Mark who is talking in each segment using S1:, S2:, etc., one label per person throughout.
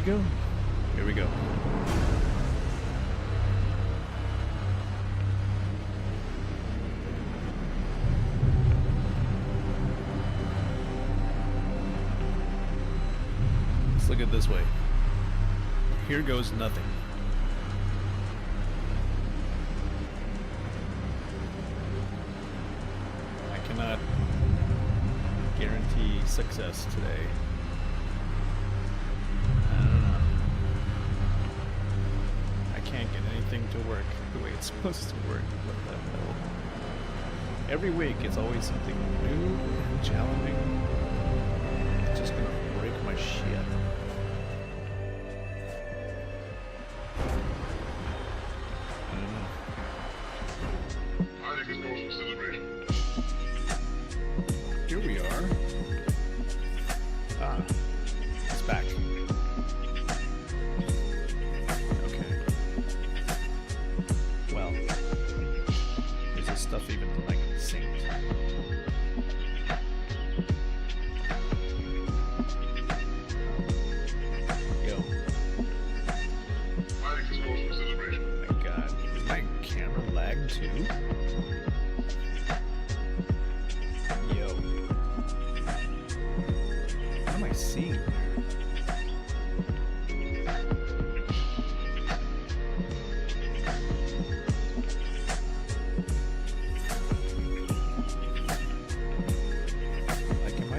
S1: we go. Here we go. Let's look at it this way. Here goes nothing. I cannot guarantee success today. I don't know. I can't get anything to work the way it's supposed to work. What the hell? Every week it's always something new and challenging. It's just gonna break my shit. Here we are. Ah, it's back. Okay. Well, is this stuff even like synced? Yo. My God, is my camera lag too? Seeing like, am I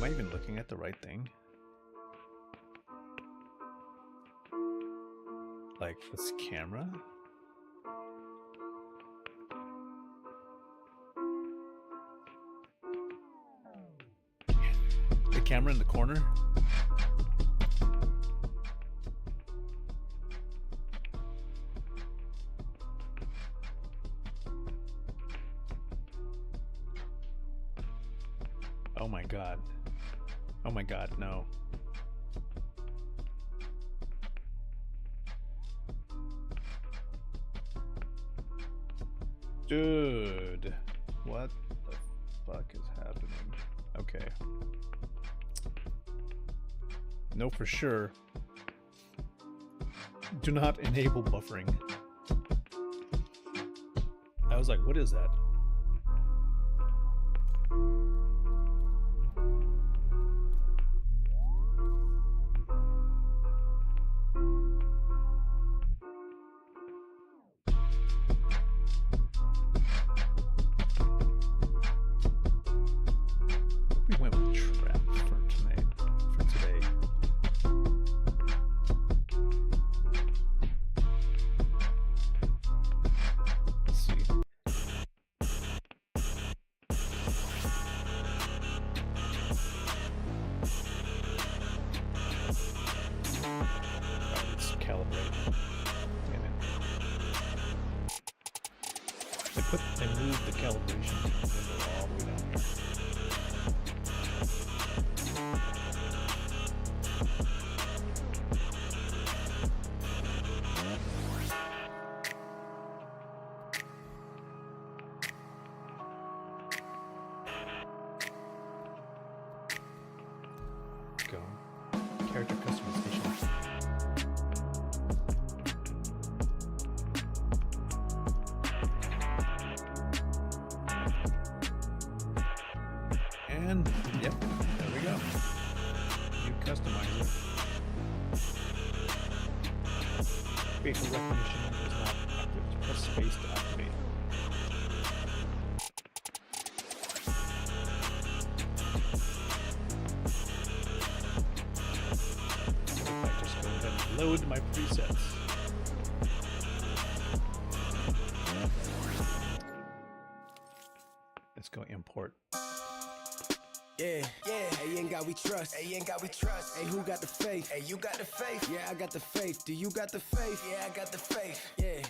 S1: even looking at the right thing? Like this camera? Camera in the corner. Oh my God. Oh my God, no. Dude, what the fuck is happening? Okay. Know for sure. Do not enable buffering. I was like, what is that? We went with trap for today. They moved the calibration window all the way down here. Go. Character customization. And yep, there we go. New customizer. Facial recognition is not active. Press space to activate. So if I just go ahead and load my presets. Let's go import.
S2: Yeah, hey, ain't got we trust. Hey, ain't got we trust. Hey, who got the faith? Hey, you got the faith. Yeah, I got the faith. Do you got the faith? Yeah, I got the faith. Yeah,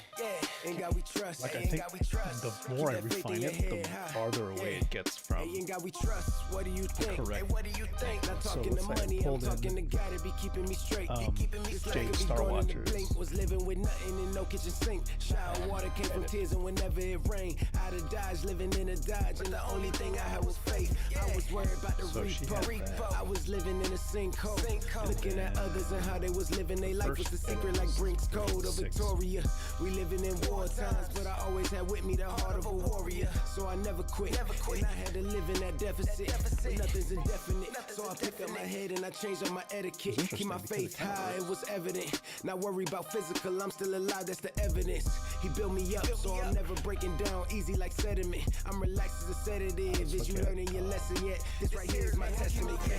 S2: ain't got God we trust.
S1: Like, I
S2: Ain't
S1: think
S2: God we trust.
S1: the more I
S2: Keep that faith in
S1: refine
S2: your
S1: it, the
S2: head high.
S1: farther away it gets from
S2: Hey, in God we trust. What do you think?
S1: correct.
S2: Hey, what do you think? Not
S1: So
S2: talking
S1: it's
S2: to
S1: like
S2: money, I'm
S1: pulled in,
S2: talking to God to be keeping me straight. Keeping me
S1: Jake
S2: straight.
S1: Star
S2: Going in the
S1: Watchers.
S2: blink, was living with nothing and no kitchen sink. Shower water came from tears, and whenever it rained, out of Dodge, living in a Dodge, and the only thing I had was faith. I was worried about the
S1: So she had that.
S2: repo. I was living in a sinkhole, looking at others and how they was living their life was the secret, like Brink's Code of Victoria. We living in war times, but I always had with me the heart of a warrior. So I never quit. And I had to live in that deficit. But nothing's indefinite. So I pick up my head and I change up my etiquette. Keep my faith high, it was evident. Not worry about physical, I'm still alive, that's the evidence. He built me up, so I'm never breaking down easy like sediment. I'm relaxed as a sedative. Is you learning your lesson yet? This right here is my testament. Yeah, I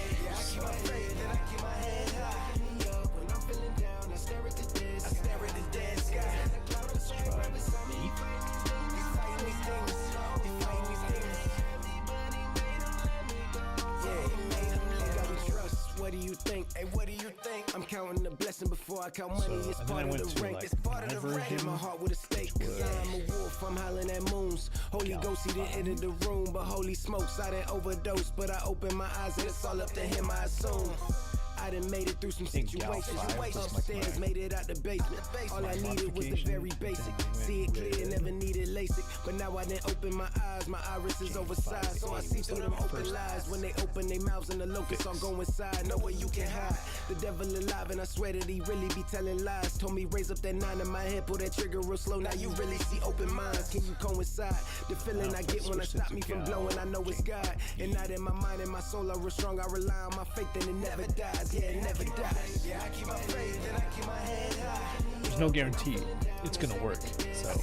S2: keep my faith and I keep my head high. When I'm feeling down, I stare at the dead. I stare at the dead sky. What do you think? Hey, what do you think? I'm counting the blessing before I count money. It's part of the rank. It's part of the rank. My heart with a stake. Cause I'm a wolf. I'm howling at moons. Holy Ghost, he didn't enter the room. But holy smokes, I didn't overdose. But I opened my eyes and it's all up to him, I assume. I done made it through some situations. Upstairs, made it out the basement. All I needed was the very basic. See it clear, never needed LASIK. But now I done open my eyes, my iris is oversized. So I see through them open lies. When they open their mouths and the locusts all go inside. No way you can hide. The devil alive, and I swear that he really be telling lies. Told me raise up that 9 in my head, pull that trigger real slow. Now you really see open minds. Can you coincide? The feeling I get when I stop me from blowing, I know it's God. And not in my mind and my soul are real strong. I rely on my faith and it never dies. Yeah, it never dies. Yeah, I keep my faith and I keep my head high.
S1: There's no guarantee it's gonna work. So. Oh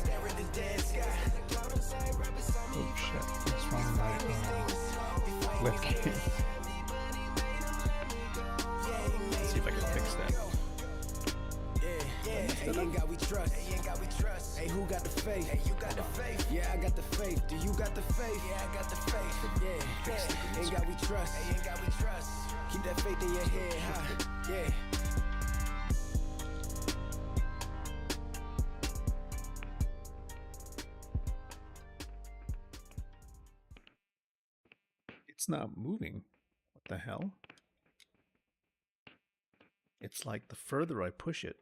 S1: shit! What's wrong with my webcam? Let's see if I can fix that.
S2: Hey, ain't God we trust. Hey, ain't God we trust. Hey, who got the faith? Hey, you got the faith. Yeah, I got the faith. Do you got the faith? Yeah, I got the faith. Yeah, ain't God we trust. Hey, ain't God we trust. Keep that faith in your head high. Yeah.
S1: It's not moving. What the hell? It's like the further I push it,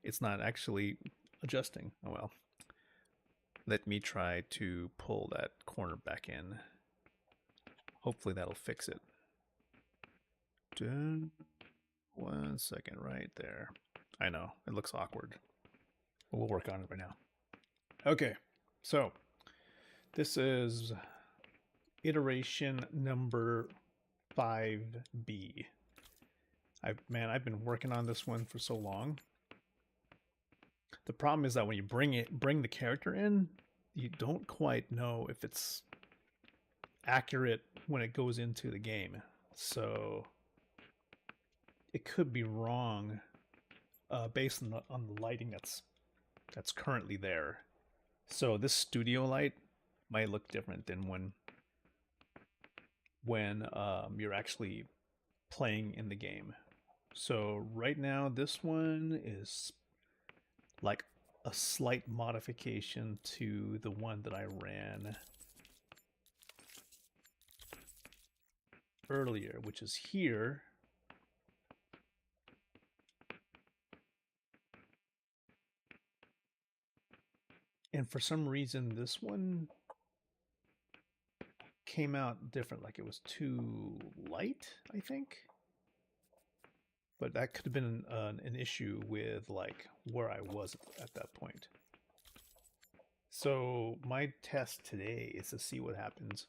S1: it's not actually adjusting. Oh well. Let me try to pull that corner back in. Hopefully that'll fix it. 1 second right there. I know, it looks awkward. But we'll work on it right now. Okay, so this is iteration number 5B. I've been working on this one for so long. The problem is that when you bring the character in, you don't quite know if it's accurate when it goes into the game. So it could be wrong based on the lighting that's currently there. So this studio light might look different than when you're actually playing in the game. So right now this one is like a slight modification to the one that I ran earlier, which is here. And for some reason this one came out different, like it was too light, I think. But that could have been an issue with like where I was at that point. So my test today is to see what happens.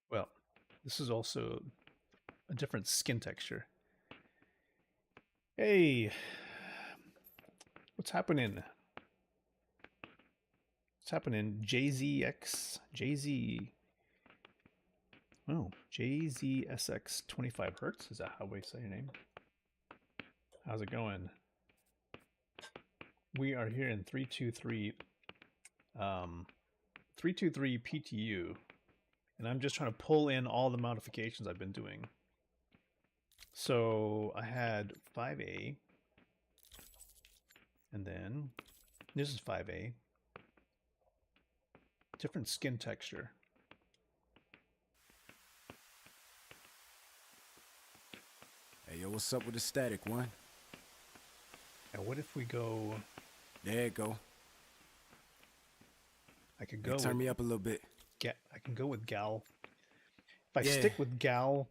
S1: Well, this is also a different skin texture. Hey, what's happening? What's happening? JZ JZSX 25 Hertz. Is that how we say your name? How's it going? We are here in 323 PTU, and I'm just trying to pull in all the modifications I've been doing So I had 5A, and then this is 5A. Different skin texture.
S2: Hey, yo, what's up with the static, one?
S1: And what if we go...
S2: There you go.
S1: I could go...
S2: Turn me up a little bit.
S1: I can go with Gal. If I stick with Gal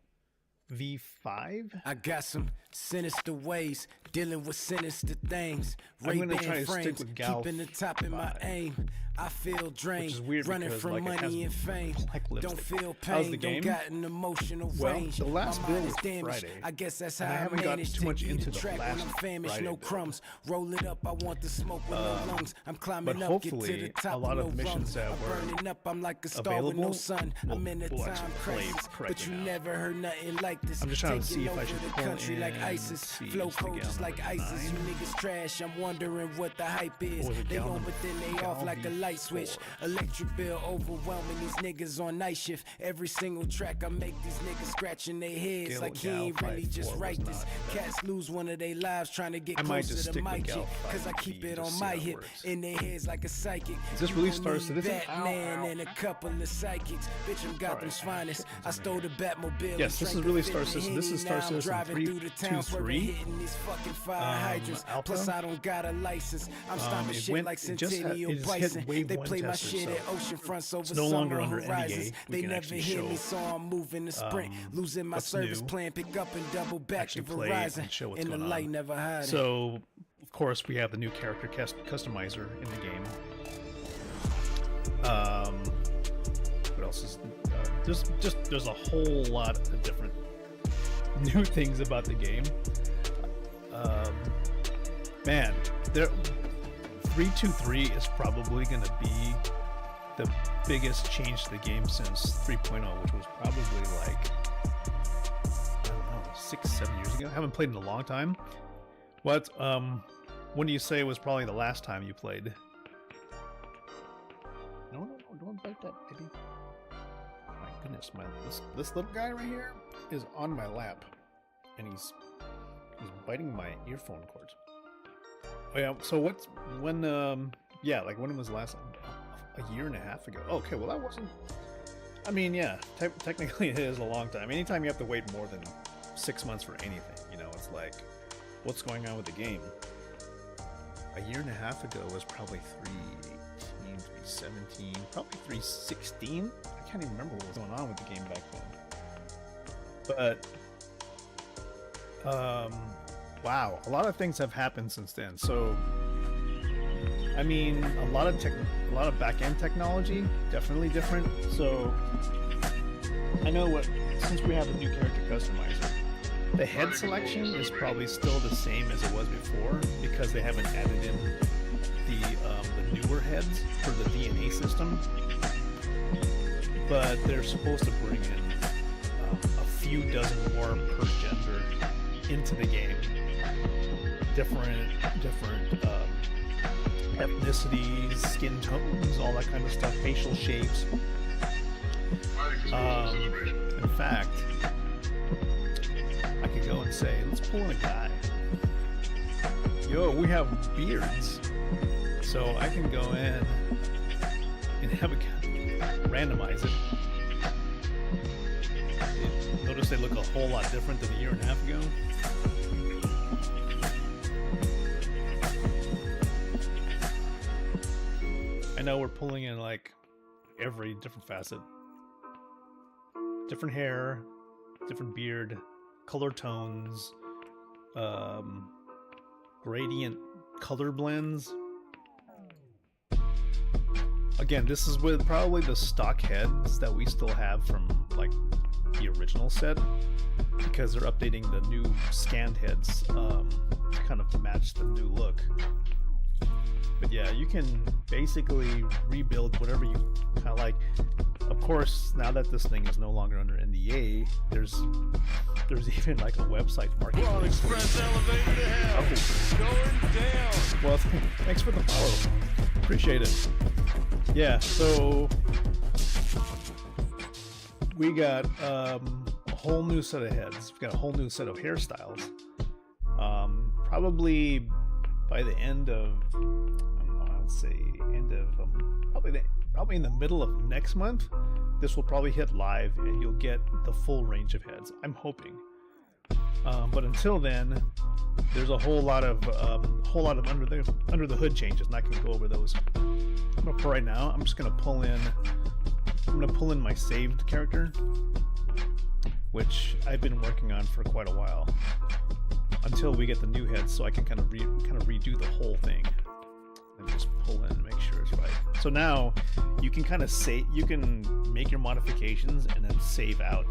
S1: V5...
S2: I got some sinister ways, dealing with sinister things.
S1: I'm going to try to stick with Gal
S2: keeping the top in my aim. I feel drained,
S1: which is weird
S2: running
S1: because,
S2: from
S1: like,
S2: money and fame. Don't feel
S1: How's
S2: pain,
S1: the game?
S2: don't got an emotional
S1: Well,
S2: range.
S1: the last
S2: My
S1: build
S2: mind
S1: was
S2: is damaged.
S1: Friday.
S2: I guess that's
S1: And
S2: how
S1: I
S2: I
S1: haven't got
S2: managed
S1: too
S2: to
S1: much
S2: beat
S1: into
S2: the
S1: the
S2: track when
S1: last
S2: I'm famished,
S1: Friday
S2: no
S1: build.
S2: crumbs. Roll it up, I want the smoke with no lungs. I'm climbing
S1: but
S2: up, get to
S1: hopefully
S2: the top
S1: a lot
S2: with
S1: of
S2: no
S1: missions
S2: rungs.
S1: that
S2: I'm
S1: were
S2: burning up, I'm like a star with no
S1: available
S2: sun. I'm in a
S1: will
S2: time
S1: actually play
S2: crisis, but
S1: correctly
S2: you
S1: now.
S2: never heard nothing like this.
S1: I'm just trying to see
S2: Taking
S1: if I
S2: over
S1: should
S2: the
S1: pull
S2: country like
S1: in,
S2: ISIS.
S1: let's see,
S2: Flow
S1: it's the
S2: cold just
S1: Gal
S2: like ISIS. You
S1: 9.
S2: niggas trash, I'm wondering what the hype is.
S1: Or was it
S2: They
S1: Gal
S2: on, but then they
S1: Gal
S2: off like a light switch.
S1: V4?
S2: Electric bill overwhelming these niggas on night shift. Every single track I make, these niggas scratching their heads
S1: Gal
S2: like he ain't really
S1: 5-4
S2: just
S1: was
S2: write this.
S1: not bad.
S2: Cats lose one of their lives trying to get
S1: I might
S2: closer
S1: just
S2: to
S1: stick
S2: my
S1: with
S2: chick,
S1: Gal
S2: cause I
S1: 5
S2: keep
S1: and
S2: it on
S1: just see
S2: my
S1: how it
S2: hip,
S1: works.
S2: in their heads like a psychic.
S1: Is this
S2: You
S1: really
S2: gon'
S1: Star
S2: need
S1: Citizen?
S2: Batman and a couple of psychics. Bitch, I'm Gotham's finest. I stole the Batmobile.
S1: Yes, this is really Star Citizen. This is Star Citizen 323.
S2: Hitting these fucking fire hydrants.
S1: Alpha.
S2: Plus, I don't got a license. I'm stomping
S1: it
S2: shit
S1: went-
S2: like
S1: it just had-
S2: Centennial
S1: it just hit
S2: Bison.
S1: wave
S2: They
S1: one
S2: play my
S1: tester,
S2: shit
S1: so
S2: at ocean fronts over
S1: it's no longer
S2: summer
S1: under
S2: horizons.
S1: NDA. We
S2: They
S1: can
S2: never
S1: actually
S2: hear me,
S1: show,
S2: so I'm moving the sprint. Losing my
S1: what's
S2: service
S1: new.
S2: plan, pick up and double back to
S1: Actually play and
S2: Verizon.
S1: show what's
S2: In the
S1: going
S2: light,
S1: on.
S2: never hide.
S1: So, of course, we have the new character customizer in the game. What else is... there's a whole lot of different new things about the game. Man, 323 is probably going to be the biggest change to the game since 3.0, which was probably like, I don't know, 6-7 years ago. I haven't played in a long time. What? When do you say was probably the last time you played? No, don't bite that, baby. My goodness, this little guy right here is on my lap, and he's biting my earphone cords. Oh yeah. So when was the last? A year and a half ago. Okay, well that wasn't. I mean, yeah, technically it is a long time. Anytime you have to wait more than 6 months for anything, it's like, what's going on with the game? A year and a half ago was probably 318, 317, probably 316. I can't even remember what was going on with the game back then. But wow, a lot of things have happened since then. So, I mean, a lot of back-end technology, definitely different. So, I know since we have a new character customizer, the head selection is probably still the same as it was before because they haven't added in the newer heads for the DNA system. But they're supposed to bring in a few dozen more per gender into the game. Different ethnicities, skin tones, all that kind of stuff, facial shapes. In fact, I could go and say, let's pull in a guy. Yo, we have beards. So I can go in and have a randomize it. Notice they look a whole lot different than a year and a half ago. I know we're pulling in like every different facet. Different hair, different beard, color tones, gradient color blends. Again, this is with probably the stock heads that we still have from like the original set, because they're updating the new scanned heads to kind of match the new look. But yeah, you can basically rebuild whatever you kind of like. Of course, now that this thing is no longer under NDA, there's even like a website marketplace.
S3: Express elevator to hell. Going down.
S1: Well, thanks for the follow. Appreciate it. Yeah, so we got a whole new set of heads. We've got a whole new set of hairstyles. Probably by the end of, I don't know, I would say end of probably in the middle of next month, this will probably hit live and you'll get the full range of heads. I'm hoping. But until then, there's a whole lot of under the hood changes, and I can go over those. But for right now, I'm just gonna pull in my saved character, which I've been working on for quite a while, until we get the new heads, so I can kind of redo the whole thing. And just pull in and make sure it's right. So now you can kind of you can make your modifications and then save out.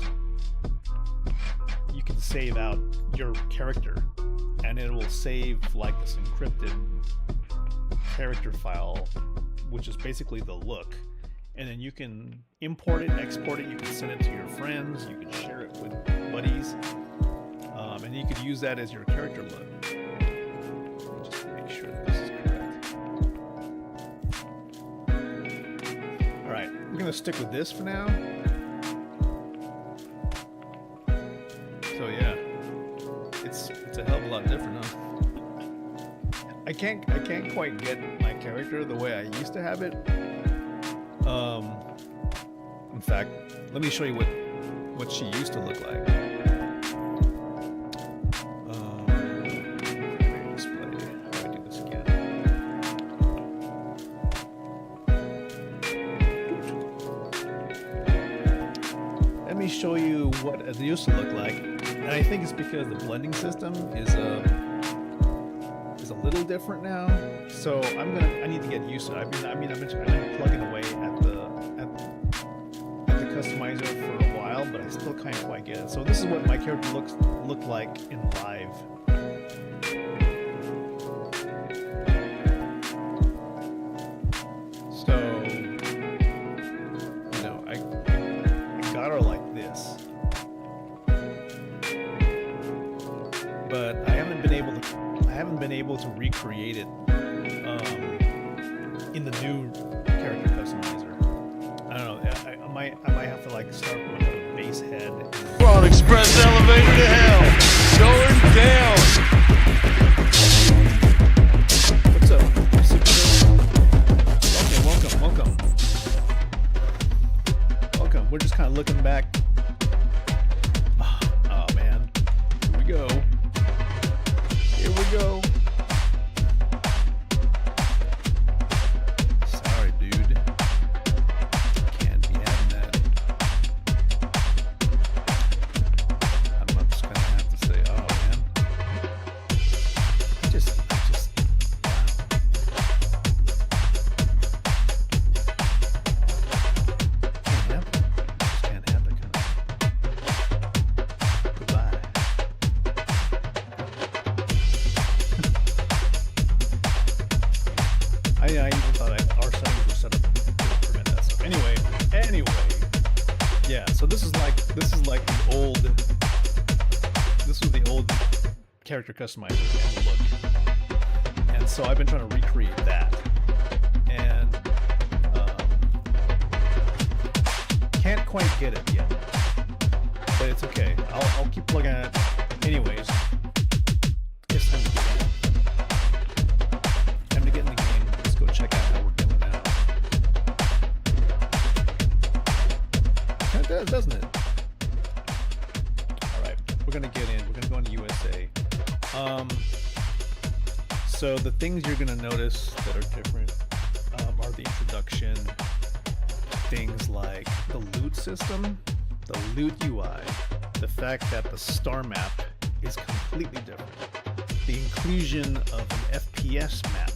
S1: You can save out your character, and it will save like this encrypted character file, which is basically the look. And then you can import it, export it, you can send it to your friends, you can share it with buddies, and you could use that as your character look. Let me just make sure that this is correct. Alright, we're going to stick with this for now. So yeah, it's a hell of a lot different, huh? I can't quite get my character the way I used to have it. In fact, let me show you what she used to look like. Display. How do I do this again? Let me show you what it used to look like. And I think it's because the blending system is a little different now. So I need to get used to it. I've been plugging away at the customizer for a while, but I still can't quite get it. So this is what my character looked like in live. So I got her like this. But I haven't been able to recreate it in the new character customizer. I don't know. I might have to like start with a base head.
S3: We're on express elevator to hell. Going down.
S1: What's up? Welcome. We're just kind of looking back. Oh man. Here we go. Sorry, dude. Can't be having that. I'm just gonna have to say, oh man. I just can't have that kind of. Goodbye. I even thought our settings were set up to prevent that stuff. Anyway, yeah. So this is like the old character customizer and the look, and so I've been trying to recreate that, and can't quite get it yet, but it's okay. I'll keep plugging at it, anyways. It's time to get in. Check out how we're doing now. It does, doesn't it? Alright, we're gonna get in. We're gonna go into USA. So the things you're gonna notice that are different are the introduction. Things like the loot system, the loot UI, the fact that the star map is completely different, the inclusion of an FPS map,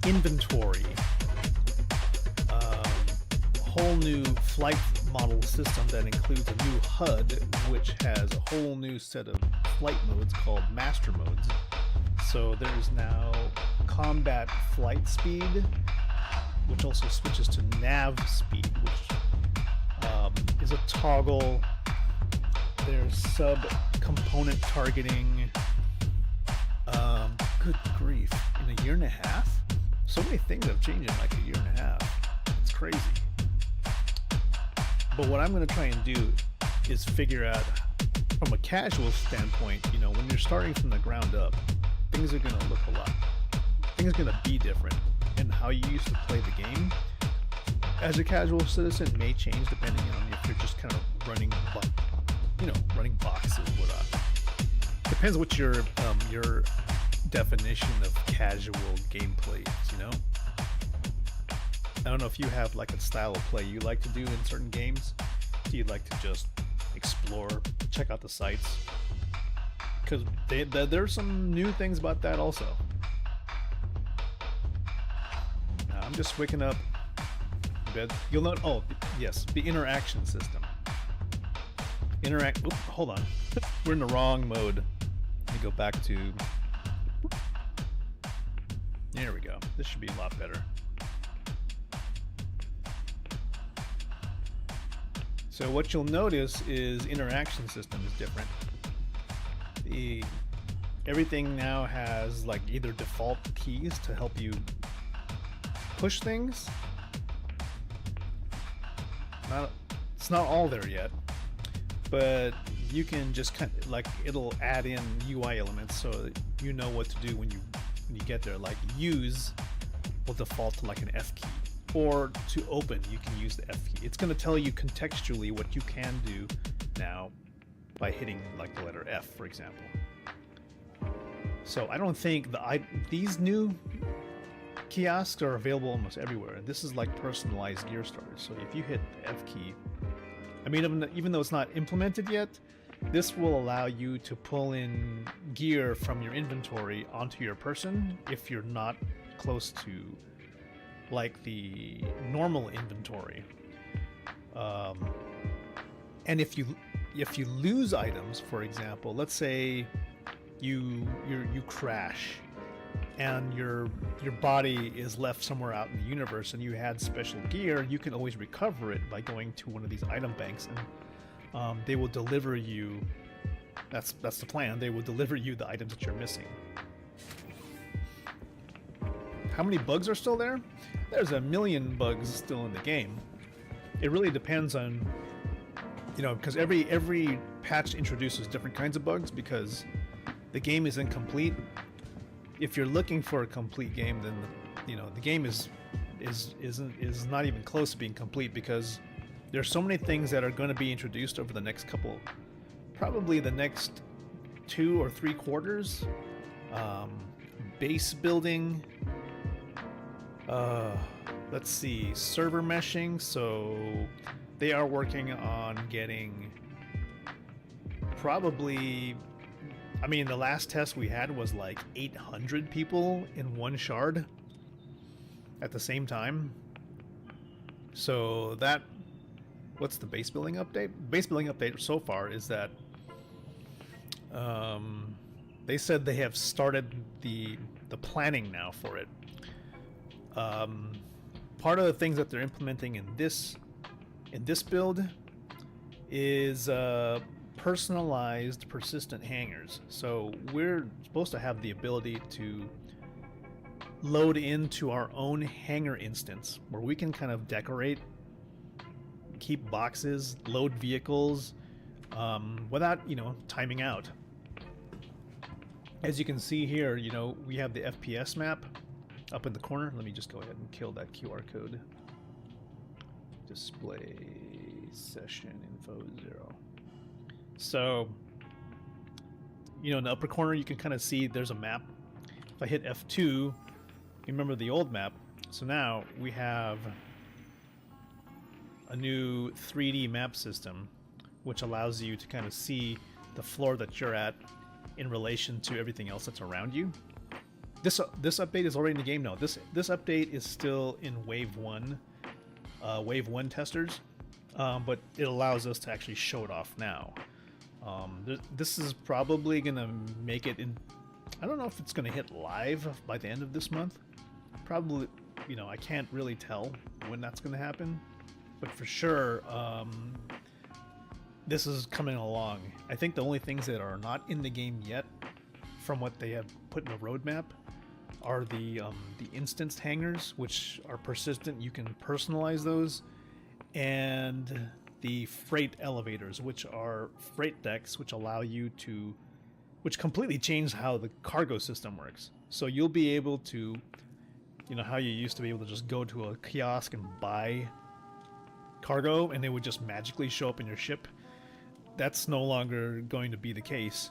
S1: inventory, whole new flight model system that includes a new HUD, which has a whole new set of flight modes called master modes. So there's now combat flight speed, which also switches to nav speed, which is a toggle. There's sub-component targeting. Good grief, in a year and a half? So many things have changed in like a year and a half. It's crazy. But what I'm going to try and do is figure out, from a casual standpoint, you know, when you're starting from the ground up, things are going to look a lot. Things are going to be different. And how you used to play the game as a casual citizen may change depending on if you're just kind of running, you know, running boxes, whatnot. Depends what your definition of casual gameplay is, you know? I don't know if you have like a style of play you like to do in certain games. Do you like to just explore, check out the sights? Because there's some new things about that also. I'm just waking up. You'll note, oh yes, the interaction system. Oops, hold on. We're in the wrong mode. Let me go back to. There we go. This should be a lot better. So what you'll notice is interaction system is different. Everything now has like either default keys to help you push things. It's not all there yet, but you can just kind of like, it'll add in UI elements so you know what to do when you get there. Like use will default to like an F key, or to open you can use the F key. It's going to tell you contextually what you can do now by hitting like the letter F, for example. So I don't think these new kiosks are available almost everywhere. This is like personalized gear starters. So if you hit the F key, I mean, even though it's not implemented yet, this will allow you to pull in gear from your inventory onto your person if you're not close to like the normal inventory. And if you lose items, for example, let's say you crash and your body is left somewhere out in the universe and you had special gear, you can always recover it by going to one of these item banks, and they will deliver you. That's the plan. They will deliver you the items that you're missing. How many bugs are still there? There's a million bugs still in the game. It really depends on, you know, because every patch introduces different kinds of bugs because the game is incomplete. If you're looking for a complete game, then you know the game is not even close to being complete, because there's so many things that are going to be introduced over the next couple, probably the next 2 or 3 quarters. Base building. Let's see, server meshing. So they are working on getting probably. I mean, the last test we had was like 800 people in one shard at the same time. So that, what's the base building update? Base building update so far is that they said they have started the planning now for it. Part of the things that they're implementing in this build is personalized persistent hangars. So we're supposed to have the ability to load into our own hangar instance where we can kind of decorate, keep boxes, load vehicles without, you know, timing out. As you can see here, you know, we have the FPS map up in the corner. Let me just go ahead and kill that QR code. Display session info 0. So, you know, in the upper corner, you can kind of see there's a map. If I hit F2, you remember the old map. So now we have a new 3D map system, which allows you to kind of see the floor that you're at in relation to everything else that's around you. This update is already in the game now. This update is still in Wave 1 testers, but it allows us to actually show it off now. This is probably gonna make it in. I don't know if it's gonna hit live by the end of this month. Probably, you know, I can't really tell when that's gonna happen, but for sure, this is coming along. I think the only things that are not in the game yet, from what they have put in the roadmap, are the instanced hangars, which are persistent. You can personalize those, and the freight elevators, which are freight decks which allow you to, which completely change how the cargo system works. So you'll be able to, you know how you used to be able to just go to a kiosk and buy cargo and it would just magically show up in your ship? That's no longer going to be the case.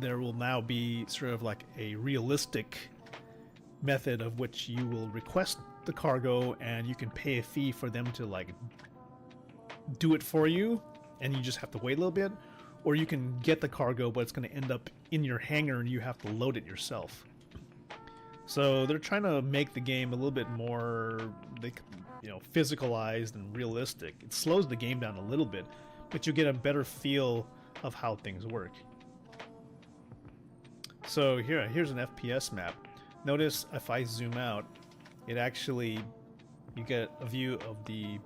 S1: There will now be sort of like a realistic method of which you will request the cargo and you can pay a fee for them to like do it for you and you just have to wait a little bit, or you can get the cargo but it's going to end up in your hangar and you have to load it yourself. So they're trying to make the game a little bit more, physicalized and realistic. It slows the game down a little bit, but you get a better feel of how things work. So here's an FPS map. Notice if I zoom out, it actually, you get a view of the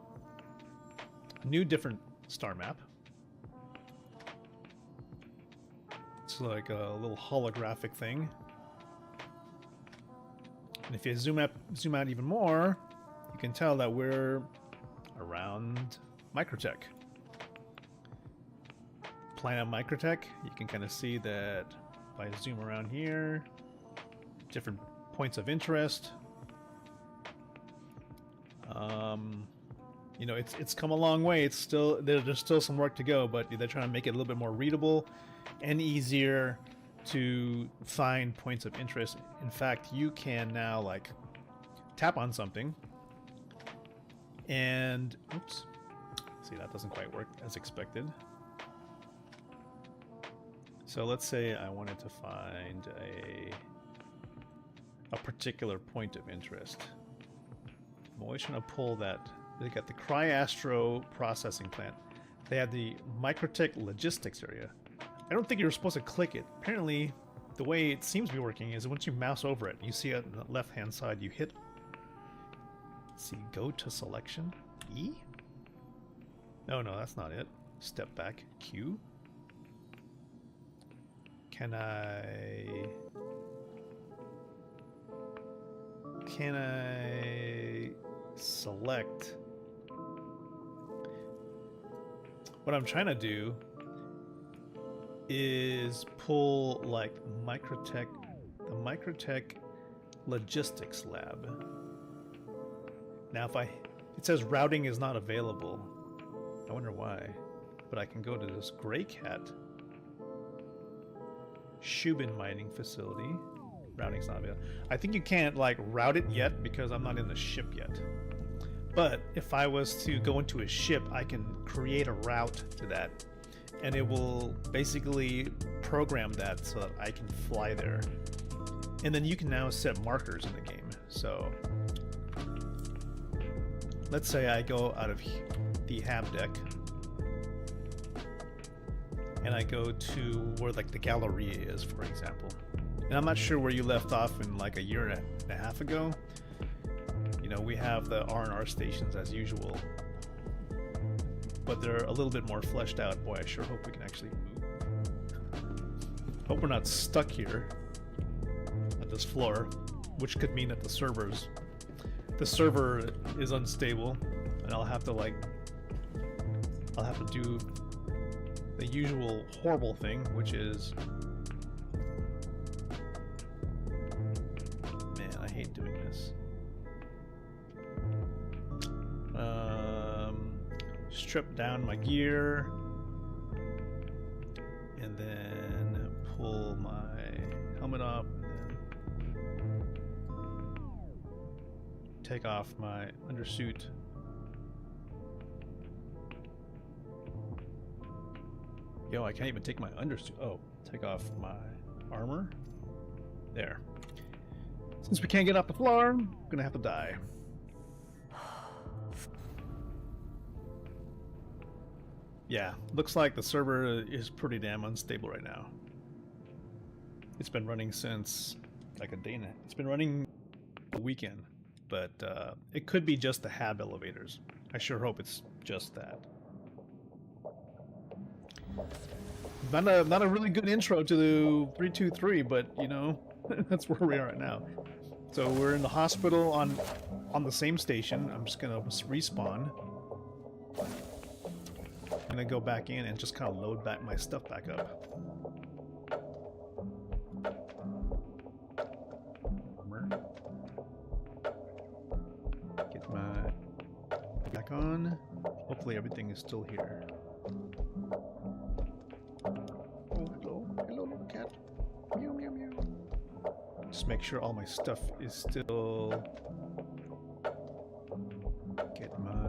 S1: new different star map. It's like a little holographic thing. And if you zoom out even more, you can tell that we're around Microtech. Planet Microtech, you can kind of see that if I zoom around here, different points of interest. It's come a long way. It's still there's still some work to go, but they're trying to make it a little bit more readable and easier to find points of interest. In fact, you can now like tap on something and oops, see, that doesn't quite work as expected. So let's say I wanted to find a particular point of interest. I'm always trying to pull that. They got the Cryastro processing plant. They have the Microtech logistics area. I don't think you were supposed to click it. Apparently, the way it seems to be working is once you mouse over it, you see it on the left-hand side, you hit, let's see, go to selection, E? No, that's not it. Step back, Q. Can I select? What I'm trying to do is pull like the Microtech Logistics Lab. Now it says routing is not available. I wonder why. But I can go to this Gray Cat Shubin mining facility. Routing's not available. I think you can't like route it yet because I'm not in the ship yet. But if I was to go into a ship, I can create a route to that, and it will basically program that so that I can fly there. And then you can now set markers in the game. So let's say I go out of the hab deck and I go to where like the Galleria is, for example. And I'm not sure where you left off in like a year and a half ago. We have the R&R stations as usual, but they're a little bit more fleshed out. Boy, I sure hope we can actually move. Hope we're not stuck here at this floor, which could mean that the server is unstable, and I'll have to do the usual horrible thing, which is, man, I hate doing this. Strip down my gear and then pull my helmet up and then take off my undersuit. Yo, I can't even take my undersuit. Oh, take off my armor. There. Since we can't get off the floor, I'm gonna have to die. Yeah, looks like the server is pretty damn unstable right now. It's been running since like a day and it's been running a weekend, but it could be just the hab elevators. I sure hope it's just that. Not a really good intro to the 323, but that's where we are right now. So we're in the hospital on the same station. I'm just gonna respawn. gonna go back in and just kind of load back my stuff back up. Get my back on. Hopefully everything is still here. Oh, hello. Hello, little cat. Meow, meow, meow. Just make sure all my stuff is still... Get my...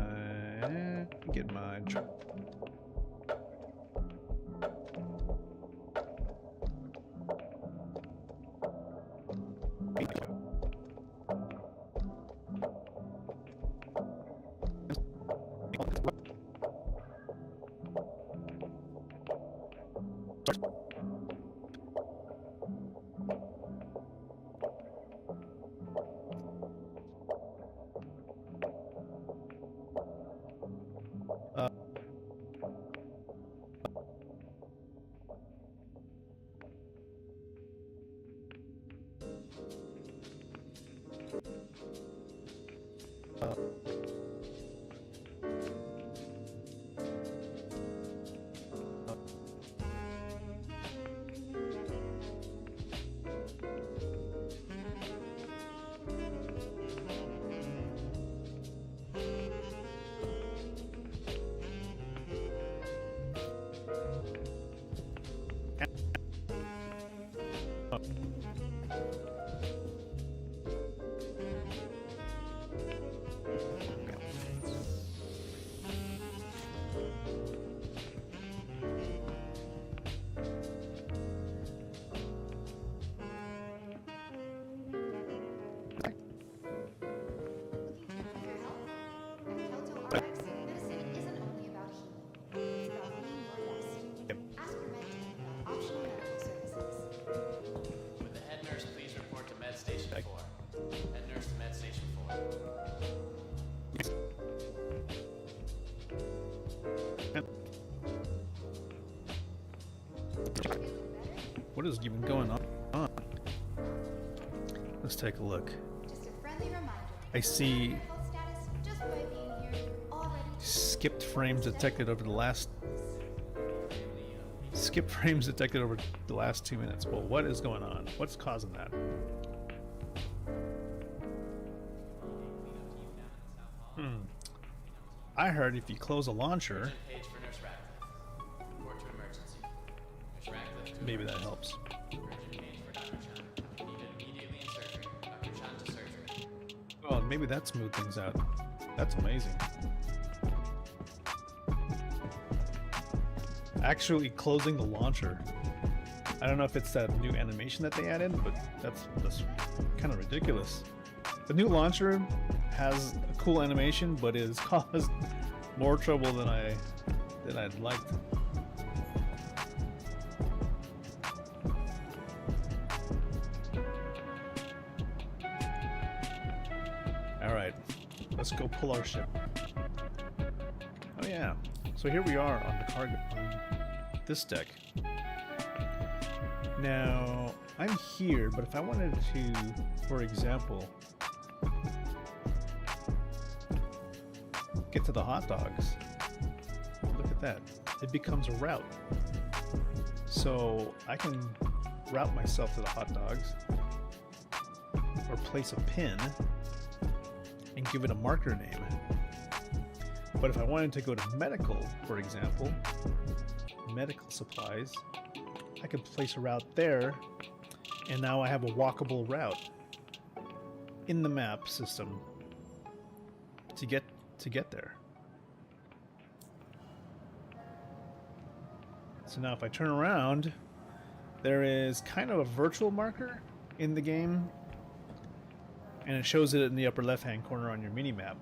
S1: What is even going on? Let's take a look.
S4: Just a friendly reminder.
S1: I see
S4: Health status just by being here already.
S1: skipped frames detected over the last... Skipped frames detected over the last 2 minutes. Well, what is going on? What's causing that? I heard if you close a launcher,
S5: Page for Nurse Radcliffe. Report to emergency. Nurse Radcliffe to
S1: maybe that
S5: emergency.
S1: helps.
S5: Urgent page for Dr. Chan. Needed immediately in surgery. Dr. Chan to surgery.
S1: Well, maybe that smoothed things out. That's amazing. Actually closing the launcher. I don't know if it's that new animation that they added, but that's kind of ridiculous. The new launcher has a cool animation, but it has caused more trouble than I'd liked. All right, let's go pull our ship. Oh yeah, so here we are on the cargo on this deck. Now I'm here, but if I wanted to, for example, get to the hot dogs, look at that, it becomes a route. So I can route myself to the hot dogs or place a pin and give it a marker name. But if I wanted to go to medical, for example, medical supplies, I could place a route there, and now I have a walkable route in the map system to get there. So now if I turn around, there is kind of a virtual marker in the game, and it shows it in the upper left hand corner on your mini map.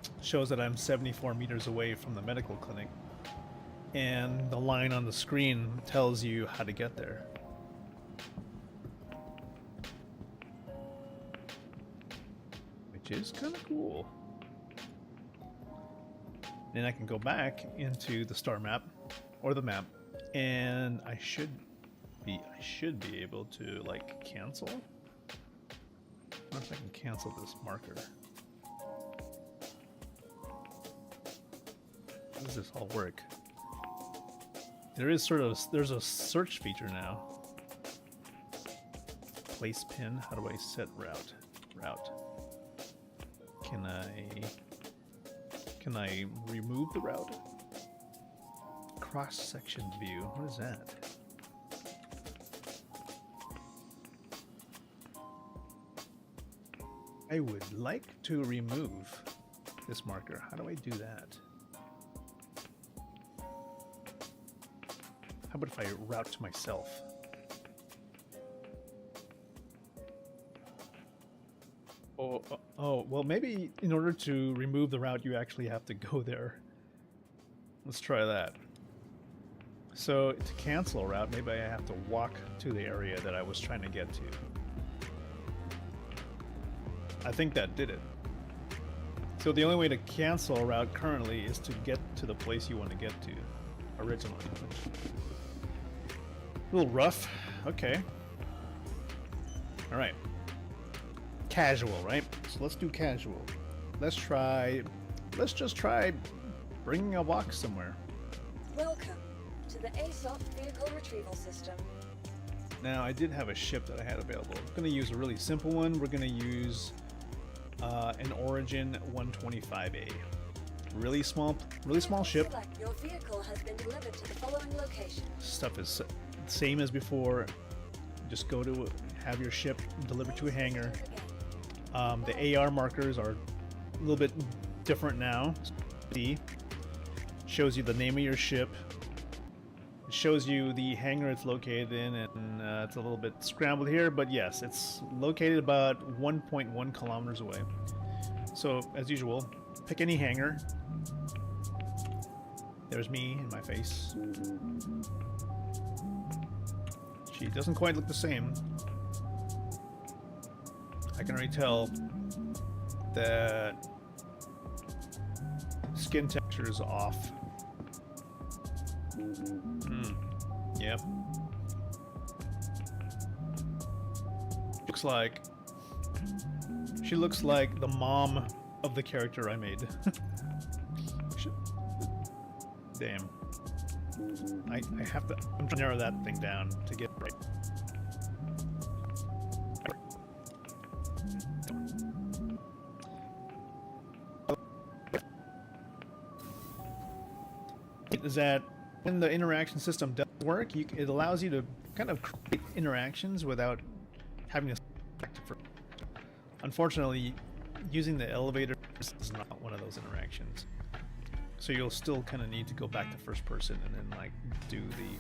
S1: It shows that I'm 74 meters away from the medical clinic, and the line on the screen tells you how to get there. Which is kind of cool. Then I can go back into the star map or the map, and I should be able to like cancel. I wonder if I can cancel this marker. How does this all work? There's a search feature now. Place pin. How do I set route? Route. Can I remove the route? Cross section view. What is that? I would like to remove this marker. How do I do that? How about if I route to myself? Oh, well, maybe in order to remove the route, you actually have to go there. Let's try that. So to cancel a route, maybe I have to walk to the area that I was trying to get to. I think that did it. So the only way to cancel a route currently is to get to the place you want to get to originally. A little rough. Okay. All right. Casual, right? So let's do casual. Let's just try bringing a box somewhere.
S6: Welcome to the ASOP Vehicle Retrieval System.
S1: Now, I did have a ship that I had available. I'm going to use a really simple one. We're going to use an Origin 125A. Really small ship.
S6: Select your vehicle has been delivered to the following location.
S1: Stuff is same as before. Just go to have your ship delivered to a hangar. The AR markers are a little bit different now. See, shows you the name of your ship. It shows you the hangar it's located in, and it's a little bit scrambled here, but yes, it's located about 1.1 kilometers away. So, as usual, pick any hangar. There's me in my face. She doesn't quite look the same. I can already tell that skin texture is off. Yep. She looks like the mom of the character I made. Damn. I have to. I'm trying to narrow that thing down to get it right. Is that when the interaction system does work, it allows you to kind of create interactions without having to select it for. Unfortunately, using the elevator is not one of those interactions. So you'll still kind of need to go back to first person and then like do the.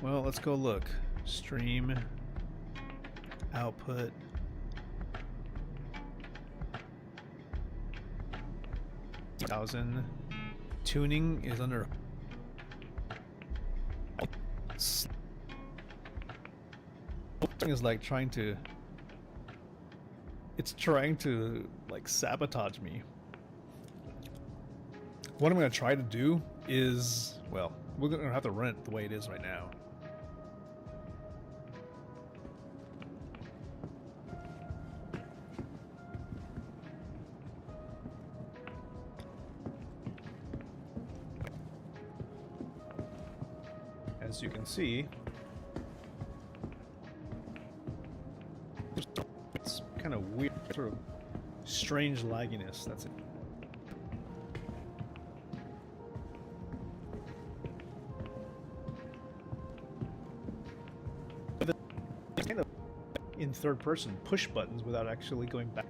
S1: Well, let's go look. Stream, output. Thousand. Tuning is under. Is like trying to. It's trying to like sabotage me. What I'm going to try to do is, well, we're going to have to run it the way it is right now. As you can see, it's kind of weird, sort of strange lagginess. That's it. Kind of in third person push buttons without actually going back.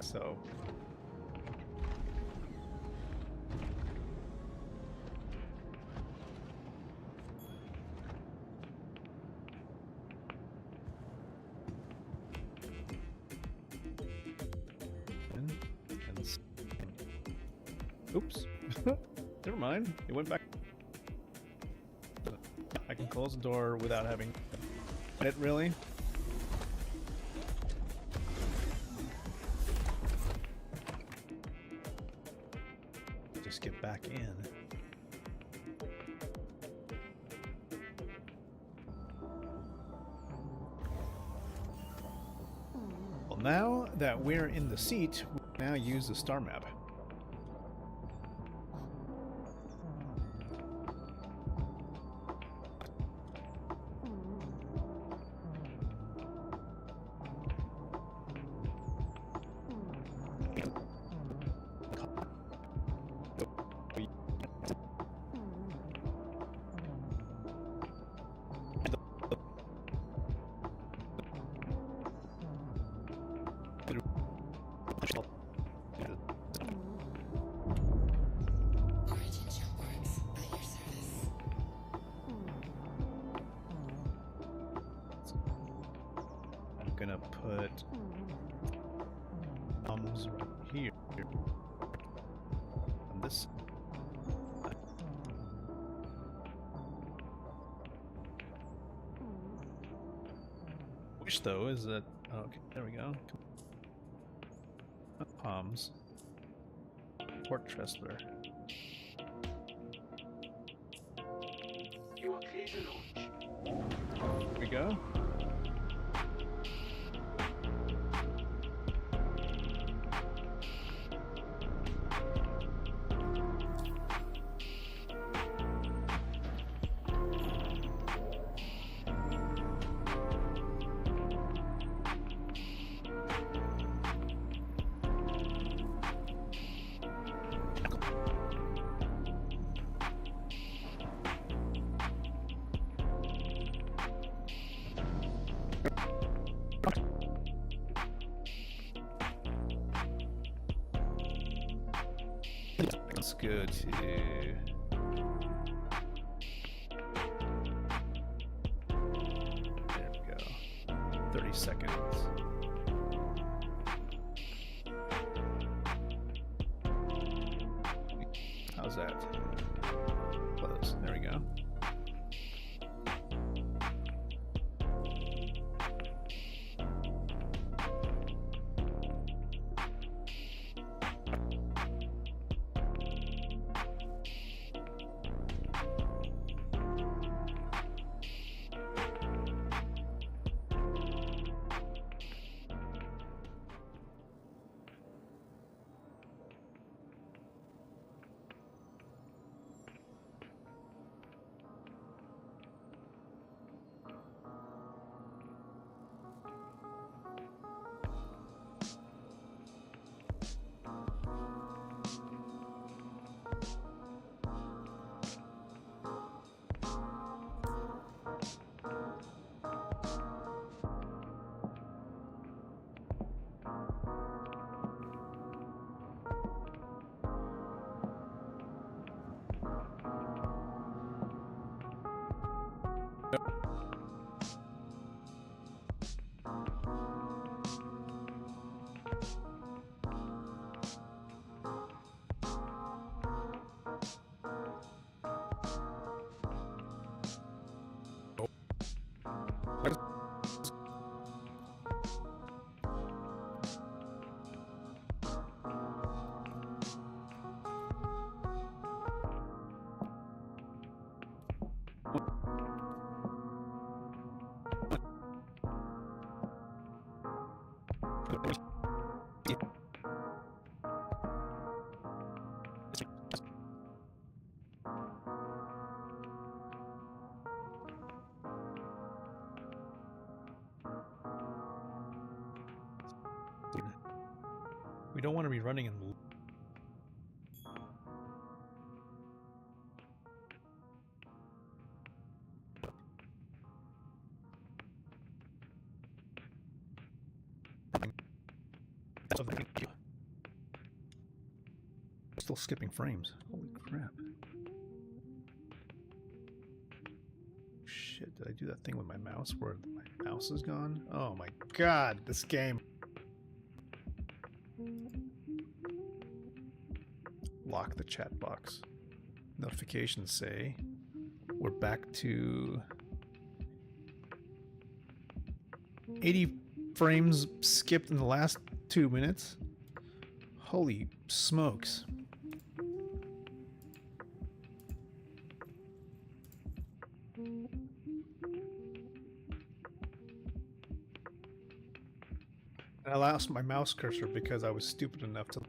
S1: So. Oops. Never mind. It went back. I can close the door without having it, really? Just get back in. Well, now that we're in the seat, we now use the star map. I'm gonna put thumbs right here on this. Which though is that? Oh, okay, there we go. Palms. Port Tressler.
S2: You are clear to launch.
S1: Here we go. Let's go to... There we go. 30 seconds. How's that? Close. There we go. We don't want to be running in the... Still skipping frames. Holy crap. Shit, did I do that thing with my mouse where my mouse is gone? Oh my god, this game. lock the chat box. Notifications say we're back to 80 frames skipped in the last 2 minutes. Holy smokes. I lost my mouse cursor because I was stupid enough to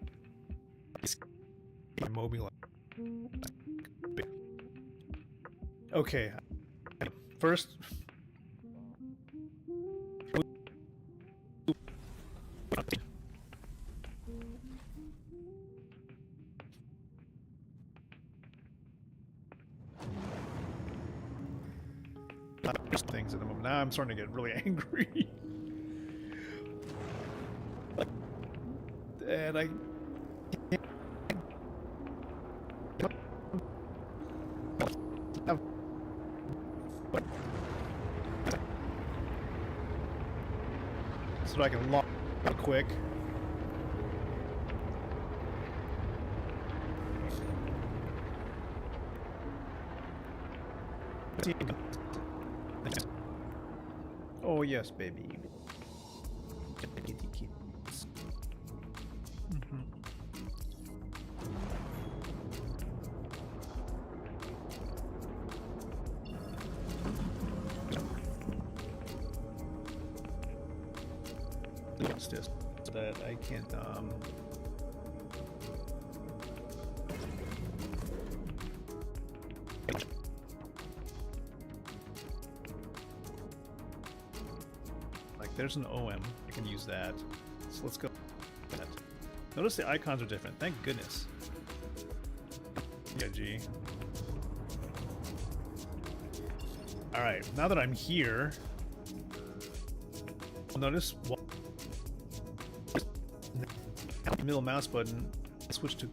S1: my mobile. Okay, first. Things at the moment. Now I'm starting to get really angry. And I so I can lock real quick. Oh yes, baby. This so that I can like there's an OM, I can use that. So let's go with that. Notice the icons are different, thank goodness. Yeah, G. Alright, now that I'm here, notice middle mouse button, switch to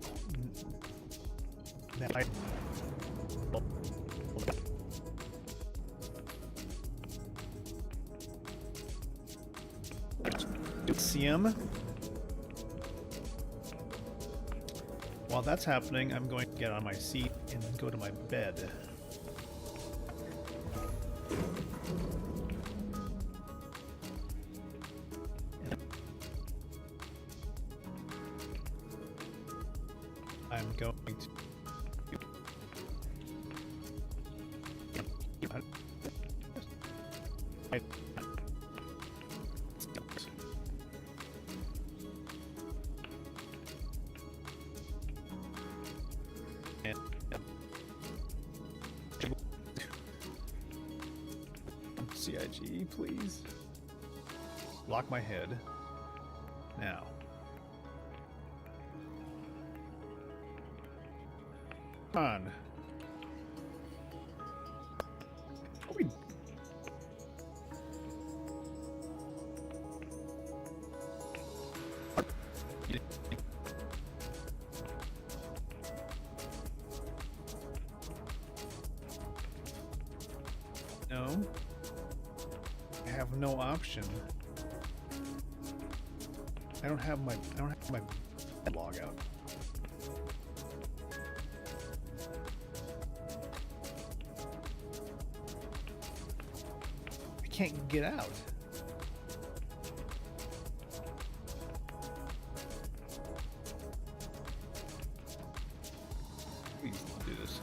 S1: CM. While that's happening, I'm going to get on my seat and go to my bed. I'm going to CIG, please. Lock my head. Now. On. No. I have no option. I don't have my log out. I can't get out. Please don't do this.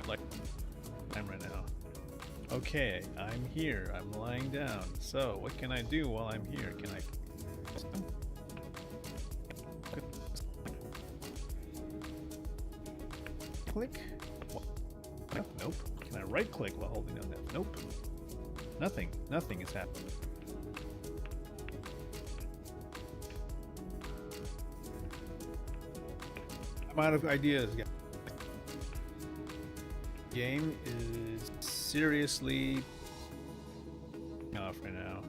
S1: Like I'm right now. Okay, I'm here. I'm lying down. So, what can I do while I'm here? Can I... click? Nope. Can I right click while holding on that? Nope. Nothing. Nothing is happening. I'm out of ideas. Game is seriously off right now.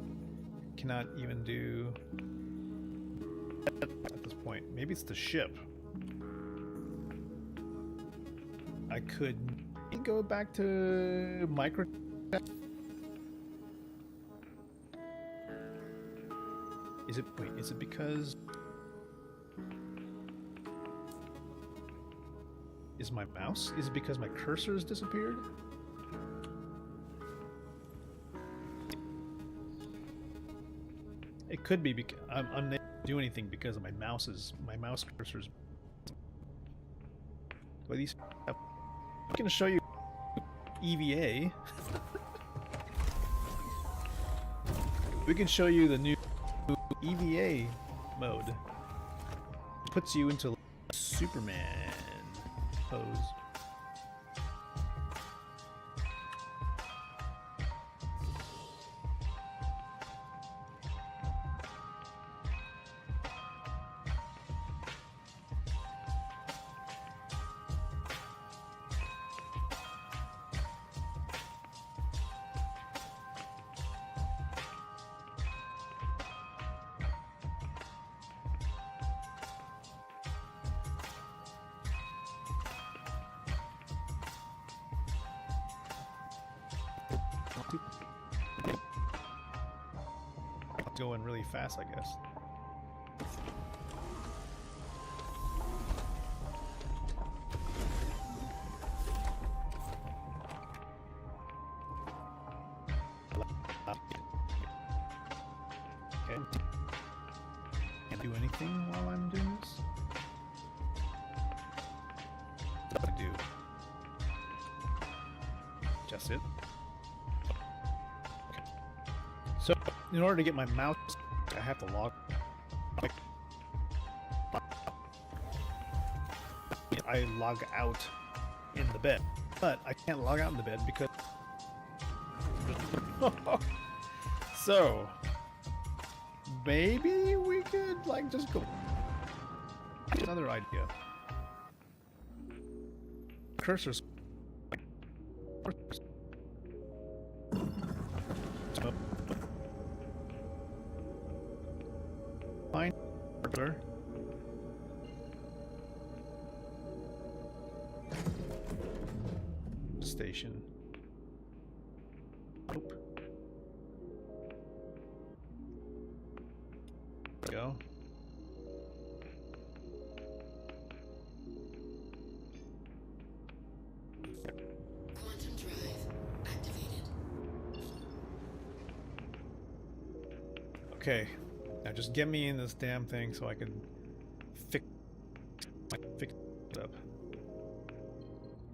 S1: Cannot even do at this point. Maybe it's the ship. I could go back to micro. Is it? Wait, is it because? Is my mouse? Is it because my cursor has disappeared? It could be because I'm unable to do anything because of my mouse cursor's. But these, I'm going to show you EVA. We can show you the new EVA mode. Puts you into Superman pose. Going really fast, I guess. Okay. Can't do anything while I'm doing this. What do I do? Just it. Okay. So, in order to get my mouse, I have to log. I log out in the bed, but I can't log out in the bed because. So, maybe we could like just go. Another idea. Cursors. Find burglar. Station. Nope. Go.
S7: Quantum drive activated.
S1: Okay. Now just get me in this damn thing so I can fix it up.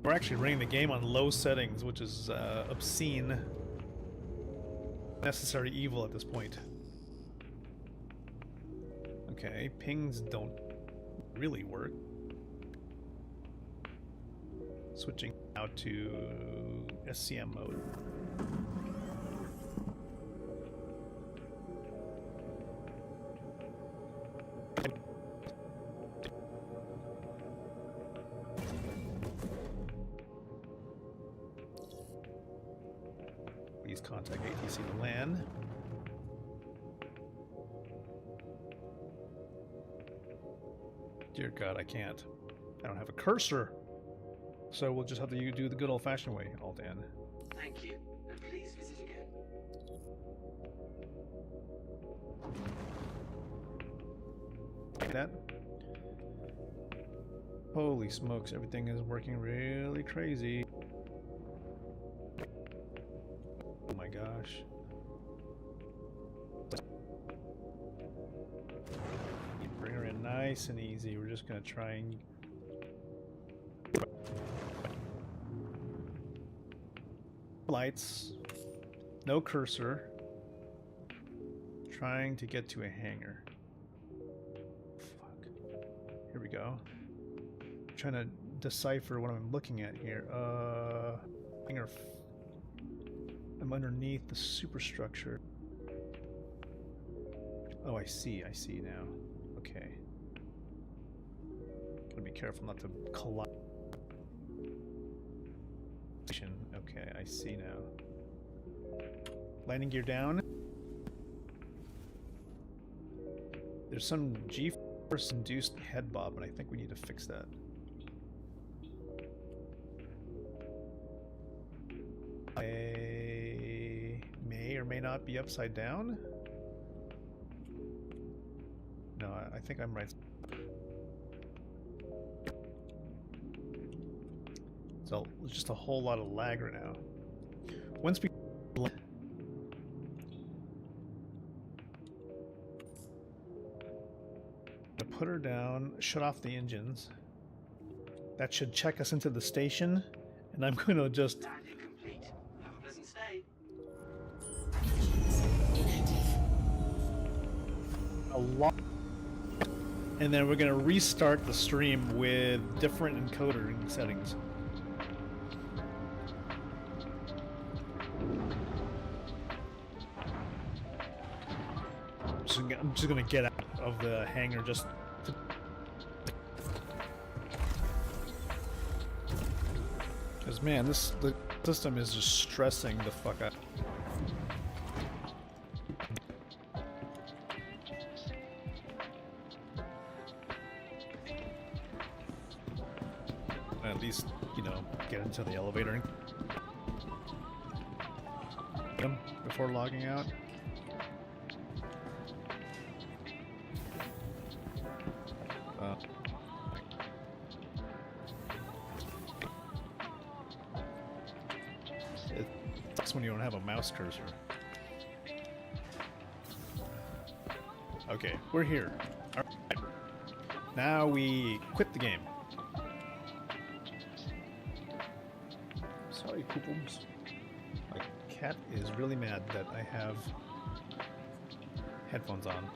S1: We're actually running the game on low settings, which is obscene. Necessary evil at this point. Okay, pings don't really work. Switching now to SCM mode. Please contact ATC LAN. Dear God, I can't. I don't have a cursor. So we'll just have to do the good old-fashioned way, Alt-N.
S7: Thank you, and please visit again.
S1: Like that. Holy smokes, everything is working really crazy. Oh my gosh. You bring her in nice and easy. We're just gonna try and lights, no cursor, trying to get to a hangar. Fuck. Here we go. Trying to decipher what I'm looking at here. Hangar. I'm underneath the superstructure. Oh, I see now. Okay. Gotta be careful not to collide. Okay, I see now. Landing gear down. There's some G-force induced head bob, and I think we need to fix that. I may or may not be upside down. No, I think I'm right. So it's just a whole lot of lag right now. Once we put her down, shut off the engines. That should check us into the station, and I'm going to just
S7: Landing complete. Have a pleasant stay.
S1: a lot, and then we're going to restart the stream with different encoding settings. I'm just going to get out of the hangar just to... Because, man, the system is just stressing the fuck out. At least, you know, get into the elevator before logging out. That's when you don't have a mouse cursor. Okay, we're here. All right. Now we quit the game. Sorry, poopums. My cat is really mad that I have headphones on.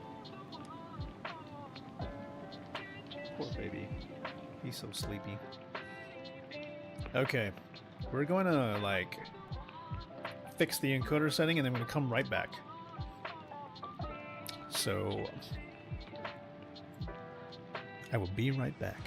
S1: Poor baby. He's so sleepy. Okay, we're going to, like, fix the encoder setting and then we're going to come right back. So I will be right back.